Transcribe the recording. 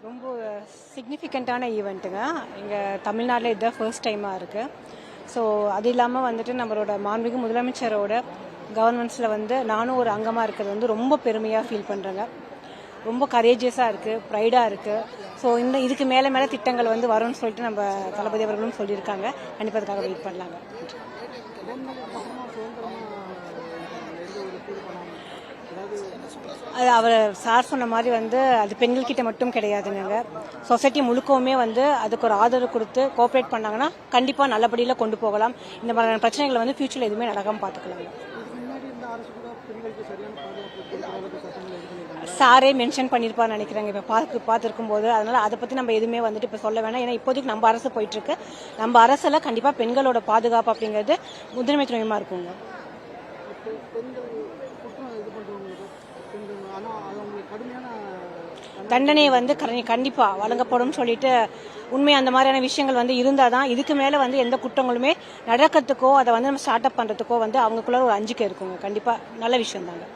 ரொம்ப சிக்னிஃபிகண்ட்டான ஈவெண்ட்டுங்க. எங்கள் தமிழ்நாட்டில் இதுதான் ஃபர்ஸ்ட் டைமாக இருக்குது. ஸோ அது இல்லாமல் வந்துட்டு நம்மளோட மாண்புமிகு முதலமைச்சரோட கவர்மெண்ட்ஸில் வந்து நானும் ஒரு அங்கமாக இருக்கிறது வந்து ரொம்ப பெருமையாக ஃபீல் பண்ணுறேங்க. ரொம்ப கரேஜியஸாக இருக்குது, ப்ரைடாக இருக்குது. ஸோ இதுக்கு மேலே மேலே திட்டங்கள் வந்து வரும்னு சொல்லிட்டு நம்ம தளபதி அவர்களும் சொல்லியிருக்காங்க. கண்டிப்பாக அதுக்காக வெயிட் பண்ணலாங்க. அது அவர் சார் சொன்ன மாதிரி வந்து அது பெண்கள்கிட்ட மட்டும் கிடையாதுங்க. சொசைட்டி முழுக்கவுமே வந்து அதுக்கு ஒரு ஆதரவு கொடுத்து கோஆப்ரேட் பண்ணாங்கன்னா கண்டிப்பாக நல்லபடியில் கொண்டு போகலாம். இந்த மாதிரியான பிரச்சனைகளை வந்து ஃபியூச்சரில் எதுவுமே நடக்காமல் பார்த்துக்கலாங்க. சாரே மென்ஷன் பண்ணியிருப்பான்னு நினைக்கிறாங்க இப்போ பார்த்துருக்கும் போது. அதனால் அதை பற்றி நம்ம எதுவுமே வந்துட்டு இப்போ சொல்ல வேணாம். ஏன்னா இப்போதைக்கு நம்ம அரசு போயிட்டுருக்கு. நம்ம அரசில் கண்டிப்பாக பெண்களோட பாதுகாப்பு அப்படிங்கிறது முதன்மை துணையமாக இருக்குங்க. தண்டனை வந்து கண்டிப்பாக வழங்கப்படும் சொல்லிட்டு உண்மை அந்த மாதிரியான விஷயங்கள் வந்து இருந்தால் தான் இதுக்கு மேலே வந்து எந்த குற்றங்களுமே நடக்கிறதுக்கோ அதை வந்து நம்ம ஸ்டார்ட் அப் பண்ணுறதுக்கோ வந்து அவங்களுக்குள்ள ஒரு அஞ்சிக்கை இருக்குங்க. கண்டிப்பாக நல்ல விஷயம் தாங்க.